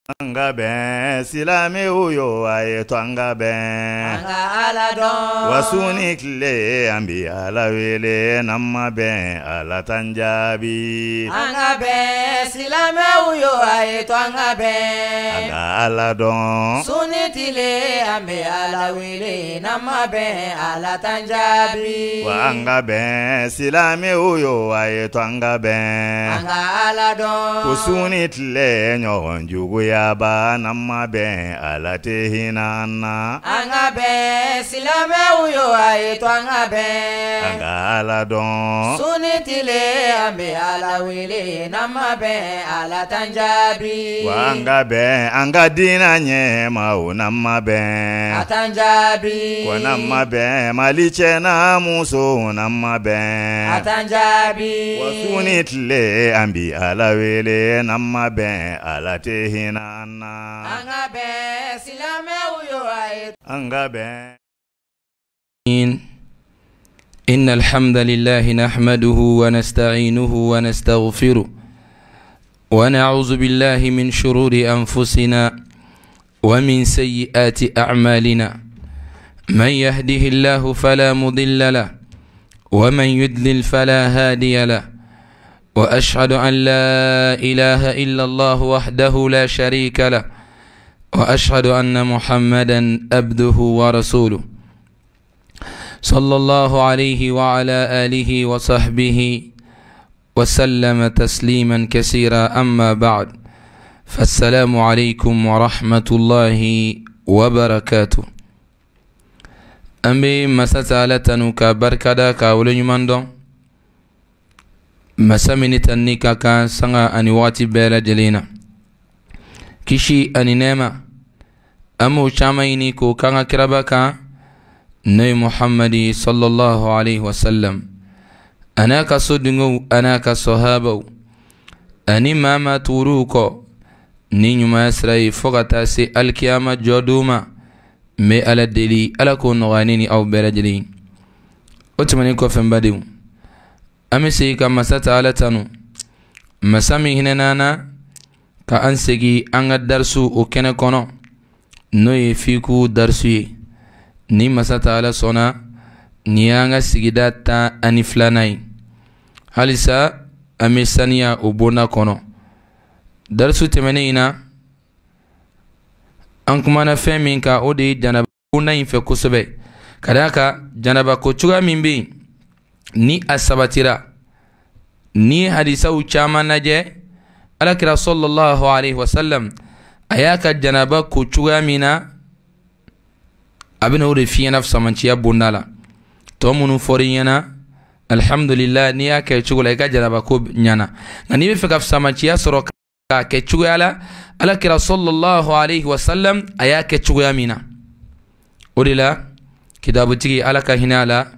Anga ben silame uyo ayeto anga ben anga ala don wasuni kile ambi ala wele namma ben ala tanjabi anga ben silame uyo ayeto anga ben anga ala don suni tile ambi ala wele namma ben ala tanjabi wa anga ben silame uyo ayeto anga ben anga ala don wasuni kile nyon jugu yaba namma ben ala tehinana anga ben silame uyo ayeto anga ben anga ala don suni tile ambi ala wele namma ben ala tanjabi wa anga ben anga dina nyema unamma ben atanjabi kwa namma ben maliche na muso unamma ben atanjabi wasuni tile ambi ala wele namma ben ala tehinana anga ben silame uyo ayeto anga ben. إن الحمد لله نحمده ونستعينه ونستغفره ونعوذ بالله من شرور أنفسنا ومن سيئات أعمالنا من يهده الله فلا مضل له ومن يضلل فلا هادي له وأشهد أن لا إله إلا الله وحده لا شريك له وأشهد أن محمدا عبده ورسوله صلى الله عليه وعلى آله وصحبه وسلم تسليما كثيرا أما بعد فالسلام عليكم ورحمة الله وبركاته أمي مساتالتنو كبركدا كاولن يمندون مسامني تنيكا كان سنغا أني واتي بيلا جلينا كشي أني نيما أمو شاميني كو كان كربكا نبي محمد صلى الله عليه وسلم أنا كصدقو أنا كصحابو أني ماما توروكو نينيو ما يسري فقطاسي الكيامة جودوما مي على دلي على كون غانيني أو برجلين أتمنى كوفن بديو أمي سيكا مسات على تنو مسامي هنانا كأنسجي أنغا درسو وكنا كونو نوي فيكو درسوي ni masata ala sona ni anga sigida ta aniflanai halisa amisania ubona kono darsu temene ina ankumana feminka odi janaba una infe kusobe kadaka janaba ko chuga mimbi ni asabatira ni hadisa uchama naje ala kira sallallahu alaihi wasallam ayaka janaba ko chuga mina abina ore fiye naf samanchiya bundala to munu fori yana alhamdulillah ni ya ke chugula ka jaraba ko nyana ngani be fika samanchiya soro ka ke chugala ala kira sallallahu alaihi wasallam aya ke chugya mina odila kitabu tigi ala ka hinala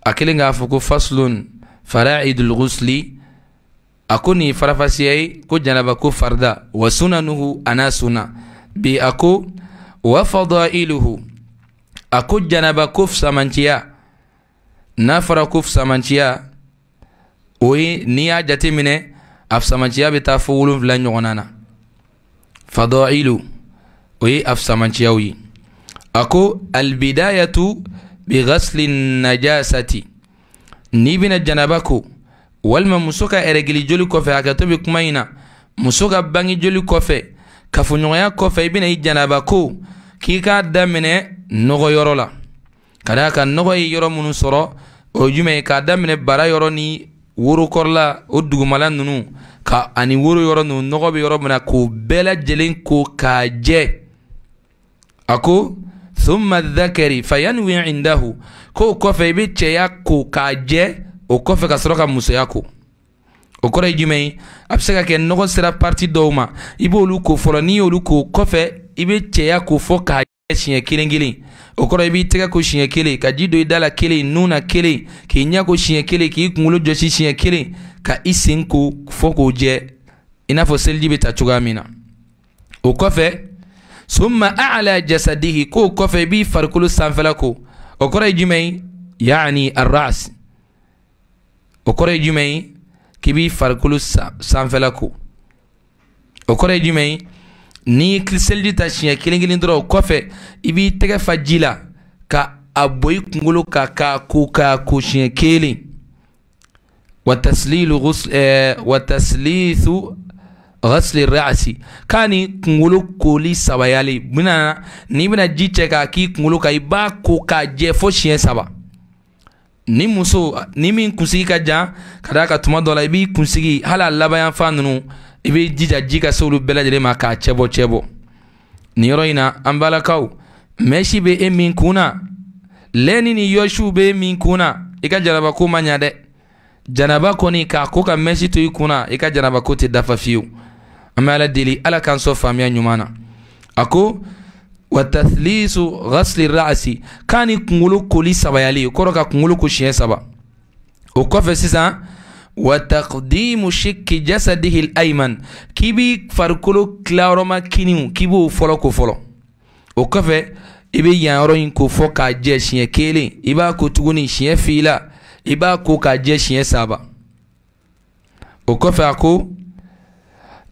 akilinga fuku faslun fara'idul ghusli akuni farafasiyai ko janaba ko farda wa sunanuhu anasuna bi aku wa fadailuhu aku janaba kuf samanchiya nafara kuf samanchiya oyi niya jati mine af samanchiya bita fuulun fila ɲɔgɔnana fadailu oyi af samanchiya oyi aku albidayatu bi ghasli najasati ni bina janaba ko walma muso ka eregili joli kɔfɛ hakɛto bi kuma ina muso ka bangi joli kɔfɛ kafoɲɔgɔnya kɔfɛ i bina i janaba ko k'i k'a daminɛ nɔgɔ yɔrɔ la ka d'a kan nɔgɔ ye yɔrɔ minnu sɔrɔ o ye jumɛn ye k'a daminɛ bara yɔrɔ ni worokɔrɔla o dugumala ninnu ka ani woro yɔrɔ ninnu nɔgɔ bɛ yɔrɔ min na k'o bɛɛ lajɛlen ko k'a jɛ a ko thumma dhakari fayanwi indahu k'o kɔfɛ i bɛ cɛya ko k'a jɛ o kɔfɛ ka sɔrɔ ka musoya ko o kɔrɔ ye jumɛn ye a bɛ se ka kɛ nɔgɔ sera parti dɔw ma i b'olu ko fɔlɔ n'i y'olu ko kɔfɛ i bɛ cɛya ko fɔ k'a jɛ siɲɛ kelen kelen o kɔrɔ i b'i tɛgɛ ko siɲɛ kelen ka ji don i da la kelen nun na kelen k'i ɲɛ ko siɲɛ kelen k'i kunkolo jɔsi siɲɛ kelen ka i sen ko fɔ k'o jɛ i n'a fɔ seliji bɛ ta cogoya min na o kɔfɛ summa a'la jasadihi k'o kɔfɛ i b'i farikolo sanfɛla ko o kɔrɔ ye jumɛn ye yaani arras o kɔrɔ ye jumɛn ye k'i b'i farikolo sanfɛla ko o kɔrɔ ye jumɛn ye ni selji ta siɲɛ kelen dɔrɔn kɔfɛ i b'i tɛgɛ fa ji la ka a bɔ i kunkolo kan k'a ko siɲɛ kelen wa taslithu ghasli ra'si kani kunkolo koli sabayali ni bɛna ji cɛ k'a k'i kunkolo kan i b'a ko k'a jɛ fo siɲɛ 3 ni muso ni min kunsigi ka jan ka d'a kan tuma dɔ la i b'i kunsigi hali a laban yan fan ninnu i b'i jija ji ka se olu bɛɛ lajɛlen ma k'a cɛ bɔ nin yɔrɔ in na an balakaw mɛsi bɛ e min kun na lɛni ni yɔsiw bɛ e min kun na i ka janaba ko ma ɲa dɛ janaba kɔni k'a ko ka mɛsi to i kun na i ka janaba ko tɛ dafa fiyewu an bɛ ala deli ala k'an sɔn faamuya ɲuman na a ko wa tathlisu ghasli ra'si kani kunkolo koli sabayali kɔrɔ ka kunkolo ko siɲɛ 3 o kɔfɛ sisan wa taqdimu shikki jasadihi al-ayman k'i bi farikolo tilayɔrɔma kiniw k'i b'o fɔlɔ ko fɔlɔ o kɔfɛ i bɛ yan yɔrɔ in ko fɔ k'a jɛ siɲɛ 1 i b'a ko tuguni siɲɛ 2 i b'a ko k'a jɛ siɲɛ 3 o kɔfɛ a ko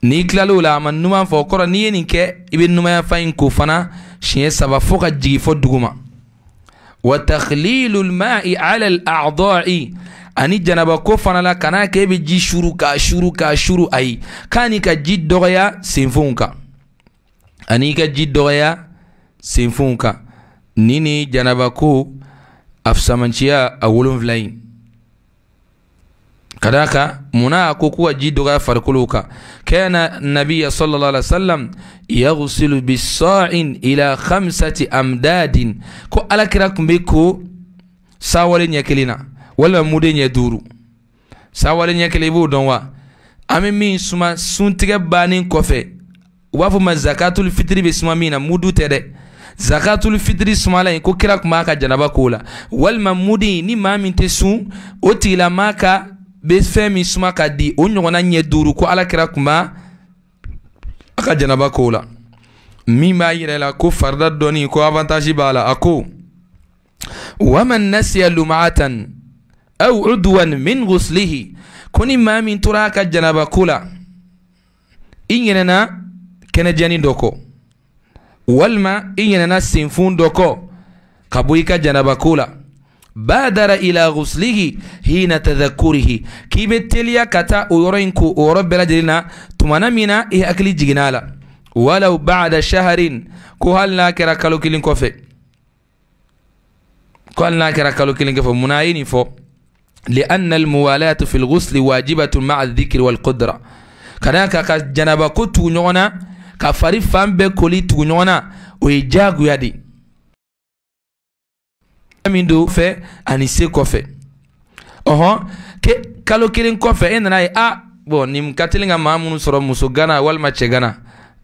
n'i tilal'o la a ma numan fɔ o kɔrɔ n'i ye nin kɛ i bɛ numanya fa in ko fana siɲɛ 3 fo ka jigin fo duguma wa takhlilu al-ma'i 'ala al-a'dha'i ani janaba ko fana la kana kɛ bɛ ji shuru k'a shuru ayi kani ka ji dɔgɔya senfɛnw kan ani ka ji dɔgɔya senfɛnw kan ni janaba ko a fisamanciya a 7 in ka d'a kan munna a ko ka ji dɔgɔya farikolo kan kana nabiya sallallahu alaihi wasallam yaghsilu bis-sa'in ila 5 amdadin ko alakira kun bɛ ko sawale ɲɛ 1 na walima muden ɲɛ 5 sawale ɲɛ 1 i b'o dɔn wa an bɛ min suma suntigɛ bannen kɔfɛ u b'a fɔ ma zakatul fitri bɛ suma min na mudu tɛ dɛ zakatul fitri sumala in ko kira kun b'a ka janaba ko la walima muden ni maa min tɛ sun o tigilama ka bɛ fɛn min suma ka di o ɲɔgɔnna ɲɛ 5 ko ala kira kun b'a ka janaba ko la min b'a yira la ko farida dɔɔni ko avantage b'a la a ko waman nasiya lum'atan aw udwan min ghuslihi ko ni maa min tora ka janaba ko la i ɲinɛna kɛnɛjɛni dɔ kɔ walima i ɲinɛna senfun dɔ kɔ ka bɔ i ka janaba ko la badara ila ghuslihi hina tadhakkurihi k'i bɛ teliya ka taa o yɔrɔ in ko o yɔrɔ bɛɛ lajɛlen na tumana min na i hakili jiginna la walaw ba'da shahrin ko hali n'a kɛra kalo 1 kɔfɛ munna a ye nin fɔ لأن الموالاة في الغسل واجبة مع الذكر والقدرة كذلك كجنابة كتو نونا كفاري فان بكولي تو نونا ويجاغو يدي من دو في أنيسي كوفي كالو كيرين كوفي إننا bon ni mkatilinga maamunu soro musogana walma chegana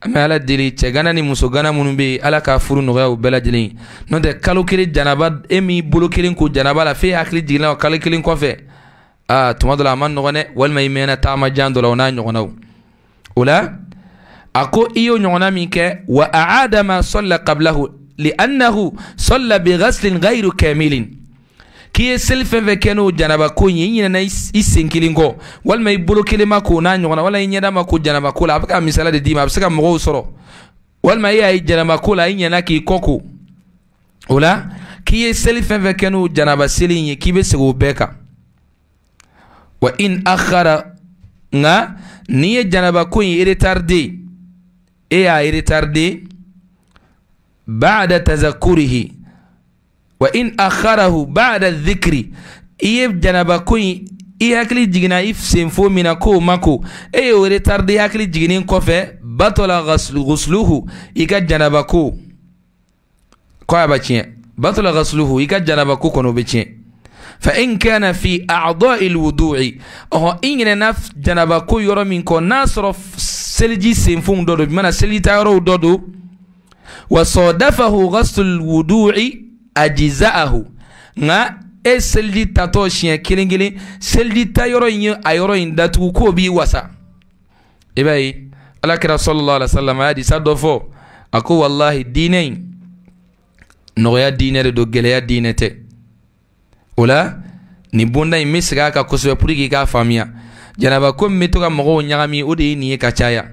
ame ala dili chegana ni musogana munumbe ala ka furu noya u bela dili no de kalo kiri janaba emi bolo kirin ko janaba la fe akli jigna o kalo kirin ko fe tuma dola man nogone walma imena tama jandola ona nyogona ula ako iyo nyogona minke wa aada ma salla qablahu li'annahu salla bighasl ghayr kamilin ki selfe vekeno janaba ko nyi na isenkilingo walma ibolo kelema ko na nyona wala nyeda ma ko janaba ko la baka misala de dima baka mo soro walma ya janaba ko la nyana ki koko ola ki selfe vekeno janaba selinyi ki be sego beka wa in akhara nga ni janaba ko yi retardé ba'da tazakkurihi wa in akharahu ba'da dhikri iye janaba ko i hakili jigina if senfo mina ko mako o retardé hakili jiginin kofe batala ghusluhu ika janaba ko abachie batala ghusluhu ika janaba ko kono bechie fa in kana fi a'dha'i alwudu'i ingene naf janaba ko yoro min ko nasro selji senfo dodo mana selji tayoro dodo wa sadafahu ghusl alwudu'i ajizaahu nga selji tato shien kilingili selji tayoro yin ayoro yin datu ko bi wasa ibai alakira sallallahu alaihi wasallam hadi sadofo ako wallahi dinain noya dinere do geleya dinete ola ni bunda imisiga ka kuswe purigi ka famia janaba ko mito ka mogo nyagami odi ni ka chaya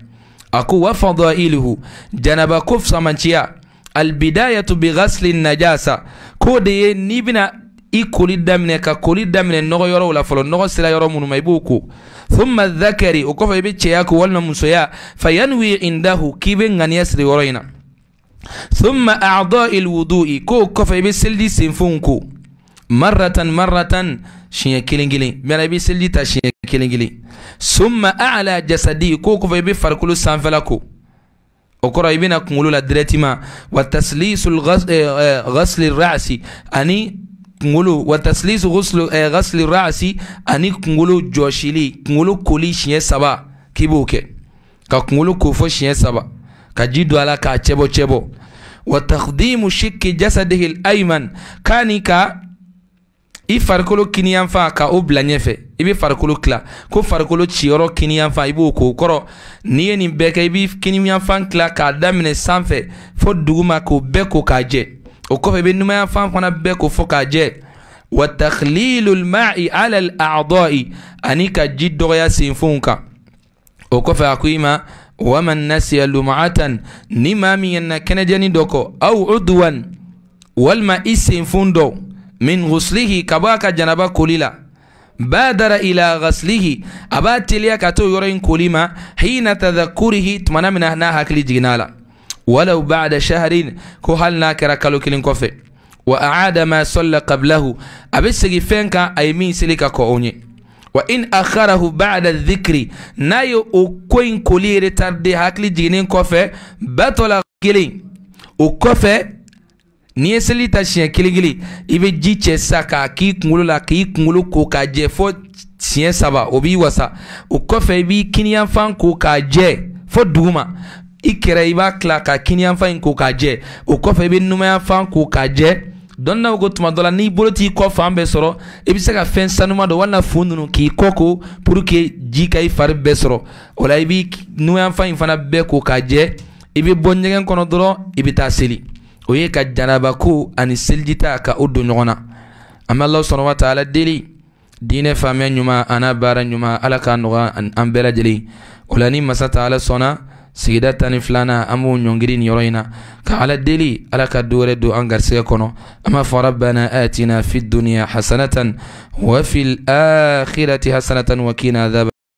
أكو وفضائله جنب كف سمانشيا البداية بغسل النجاسة كودي نيبنا إكولي دمنا كولي دمنا نغو يرو ولا فلو نغو سلا يرو منو ميبوكو ثم الذكري وكفى بيتشياكو والنا مسويا فينوي عنده كيبن غن يسري ورينا ثم أعضاء الوضوء كفى بيسلدي سنفونكو مرة شيء كيلينجلي مالا بيسلدي تشيء كيلينجلي ثم أعلى جسدي كفى بيفركلو سانفلاكو وكرا يبينا كمولو لدريتما وتسليس غسل الرأس أني كمولو وتسليس غسل الرأس أني كمولو جوشيلي كمولو كولي شيء سبا كيبوكي كمولو كوفو شيء سبا كجيدو على كاتشبو وتقديم شك جسده الأيمن كاني كا i farikolo kiniyan fa ka o bila ɲɛfɛ i bɛ farikolo tila ko farikolo ciyɔrɔ kiniyan fa i b'o k'o kɔrɔ n'i ye nin bɛɛ kɛ i bɛ kiniyan fan tila k'a daminɛ sanfɛ fo duguma k'o bɛɛ ko k'a jɛ o kɔfɛ i bɛ numanyan fan fana bɛɛ ko fo k'a jɛ wa takhlilul ma'i ala al a'dha'i ani ka ji dɔgɔya senfɛnw kan o kɔfɛ a ko i ma waman nasiya lum'atan ni maa min yɛlɛnna kɛnɛjɛni dɔ kɔ aw udwan walima i senfɛn dɔ من غسله كباك جنبا كوليلا بادر إلى غسله أبا تليا كتو يرين كوليما حين تذكره تمنى من هنا هكلي جنالا ولو بعد شهر كهلنا كركلو كلين كوفي وأعاد ما صلى قبله أبسجي فينكا أي مين سليكا كوني وإن أخره بعد الذكر نايو أكوين كولي رتردي هكلي جنين كوفي بطل كلين وكوفي ni ye seli ta siɲɛ kelen kelen i bɛ ji cɛ sa k'a k'i kunkolo la k'i kunkolo ko k'a jɛ fo siɲɛ 3 o b'i wasa o kɔfɛ i b'i kiniyanfan ko k'a jɛ fo duguma i kɛrɛ i b'a tila ka kiniyanfan in ko k'a jɛ o kɔfɛ i bɛ numanyanfan ko k'a jɛ dɔnniw ko tuma dɔ la n'i bolo t'i kɔ fan bɛɛ sɔrɔ i bɛ se ka fɛn sanuma dɔ walima fu ninnu k'i kɔ ko pour que ji ka i fari bɛɛ sɔrɔ o la i b'i numanyanfan in fana bɛɛ ko k'a jɛ i bɛ bɔ ɲɛgɛn kɔnɔ dɔrɔn i bɛ taa seli o ye ka janaba ko ani seljita ka o don ɲɔgɔn na an bɛ Alahu subhanahu wa ta'ala deli diinɛ faamuya ɲuman ana baara ɲuman ala k'a nɔgɔya an bɛɛ lajɛlen o la ni masa ta'ala sɔnna sigida 12 an b'o ɲɔngiri nin yɔrɔ in na ka ala deli ala ka do wɛrɛ don an garisɛgɛ kɔnɔ an b'a fɔ rabbana atina fid dunya hasanatan wa fil akhirati hasanatan wa qina adhaba